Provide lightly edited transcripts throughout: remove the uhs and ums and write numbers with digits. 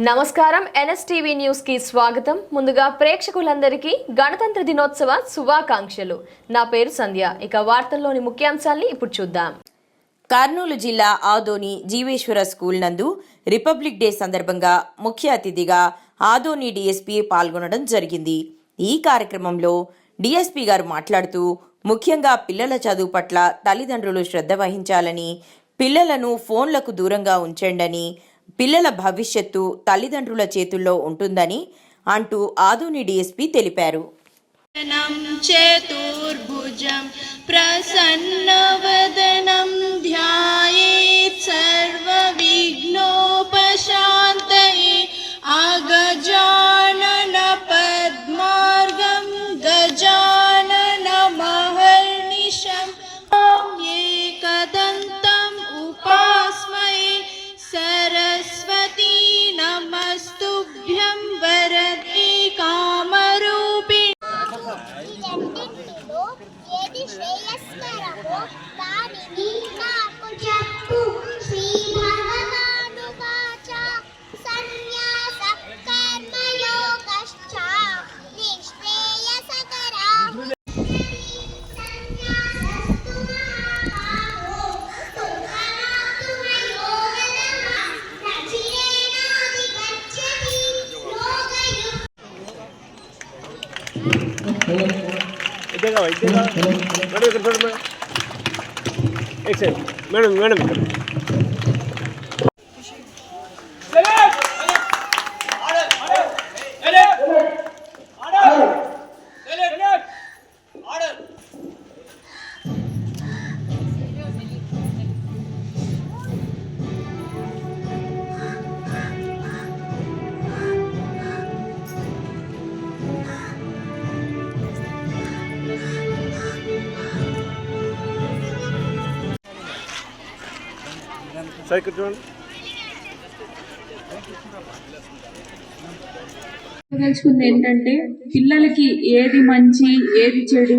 నమస్కారం NSTV news కి స్వాగతం. ముందుగా ప్రేక్షకులందరికీ గణతంత్ర దినోత్సవ శుభాకాంక్షలు. నా పేరు సంధ్య. ఇక వార్తల్లోని ముఖ్యాంశాల్ని ఇప్పుడు చూద్దాం. కర్నూలు జిల్లా ఆదోని జీవేశ్వర స్కూల్ నందు రిపబ్లిక్ డే సందర్భంగా ముఖ్య అతిథిగా ఆదోని డీఎస్పీ పాల్గొనడం జరిగింది. ఈ కార్యక్రమంలో డీఎస్పీ గారు మాట్లాడుతూ ముఖ్యంగా పిల్లల చదువు పట్ల తల్లిదండ్రులు శ్రద్ధ వహించాలని, పిల్లలను ఫోన్లకు దూరంగా ఉంచండని, పిల్లల భవిష్యత్తు తల్లిదండ్రుల చేతుల్లో ఉంటుందని అంటూ ఆదోని డీఎస్పీ తెలిపారు. చతుర్భుజం ప్రసన్నవదనం ధ్యాయేత్ సర్వ విఘ్నోపశాంతయే అగజానన పద్మార్గం గజానన మహర్నిశం ఏకదంతం ఉపాస్మయే సరస్వతీ నమస్తుభ్యం వరదే కామరూపిణి. ఏది శ్రేయస్కరమో దానిని నాకు చెప్పు. శ్రీ భగవాను వాచ సన్యాస కర్మయోగశ్చ నిశ్రేయసకరః. సన్యాసస్తు మహాబాహో సుఖమాతు మయోగనః రచిరేణాధిగచ్చతి మేడం మేడం తెలుసుకుంది ఏంటంటే పిల్లలకి ఏది మంచి ఏది చెడు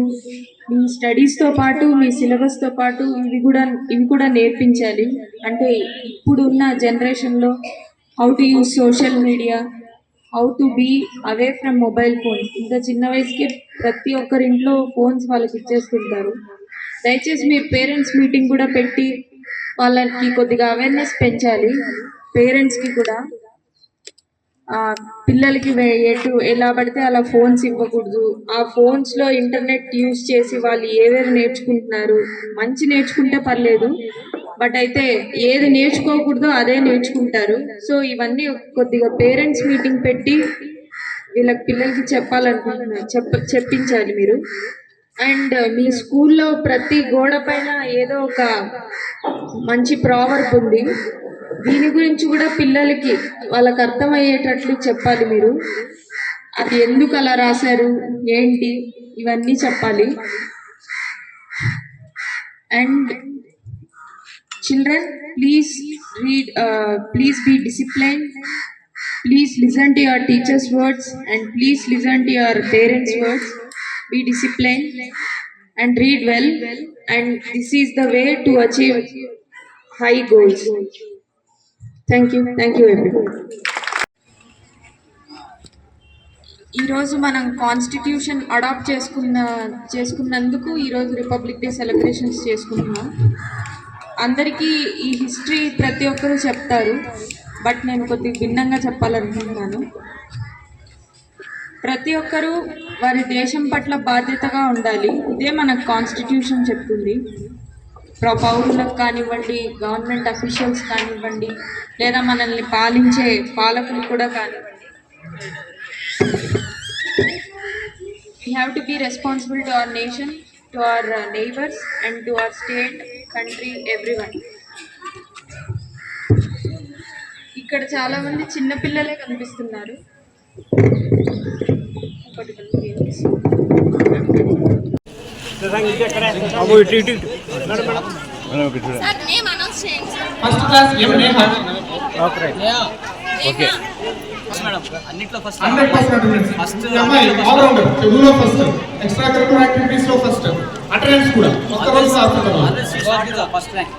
మీ స్టడీస్తో పాటు మీ సిలబస్తో పాటు ఇవి కూడా నేర్పించాలి. అంటే ఇప్పుడున్న జనరేషన్లో how to use social media, how to be away from mobile phone. ఇంత చిన్న వయసుకి ప్రతి ఒక్కరింట్లో ఫోన్స్ వాళ్ళకి ఇచ్చేస్తుంటారు. దయచేసి మీరు పేరెంట్స్ మీటింగ్ కూడా పెట్టి వాళ్ళకి కొద్దిగా అవేర్నెస్ పెంచాలి. పేరెంట్స్కి కూడా పిల్లలకి ఎలా పడితే అలా ఫోన్స్ ఇవ్వకూడదు. ఆ ఫోన్స్లో ఇంటర్నెట్ యూజ్ చేసి వాళ్ళు ఏవేవి నేర్చుకుంటున్నారు, మంచి నేర్చుకుంటే పర్లేదు, బట్ అయితే ఏది నేర్చుకోకూడదో అదే నేర్చుకుంటారు. సో ఇవన్నీ కొద్దిగా పేరెంట్స్ మీటింగ్ పెట్టి పిల్లలకి చెప్పాలనుకుంటున్నారు, చెప్పించాలి మీరు. అండ్ మీ స్కూల్లో ప్రతి గోడ పైన ఏదో ఒక మంచి ప్రావర్బ్ ఉంది. దీని గురించి కూడా పిల్లలకి వాళ్ళకి అర్థమయ్యేటట్లు చెప్పాలి మీరు. అది ఎందుకు అలా రాశారు ఏంటి ఇవన్నీ చెప్పాలి. And children please read, please be discipline, please listen to your teachers words and please listen to your parents words. Be disciplined and read well, and this is the way to achieve high goals. Thank you everyone. ఈరోజు మనం constitution adapt చేసుకున్నందుకు ఈరోజు republic day celebrations చేసుకుంటున్నాం. అందరికీ ఈ history ప్రతి ఒక్కరూ చెప్తారు, బట్ నేను కొద్దిగా భిన్నంగా చెప్పాలనుకుంటున్నాను. ప్రతి ఒక్కరూ వారి దేశం పట్ల బాధ్యతగా ఉండాలి. ఇదే మన కాన్స్టిట్యూషన్ చెప్తుంది. పౌరులకు కానివ్వండి, గవర్నమెంట్ అఫీషియల్స్ కానివ్వండి, లేదా మనల్ని పాలించే పాలకులు కూడా కానివ్వండి. We have to be responsible to our nation, to our neighbours and to our state, country, everyone. ఇక్కడ చాలామంది చిన్నపిల్లలే కనిపిస్తున్నారు. అన్నిట్లో ఫస్ట్ 100% ఫస్ట్ ఆల్ రౌండర్, చదువులో ఫస్ట్, ఎక్స్ట్రా కరిక్యులర్ యాక్టివిటీస్ లో ఫస్ట్, అటెండెన్స్ కూడా ఫస్ట్ ర్యాంక్.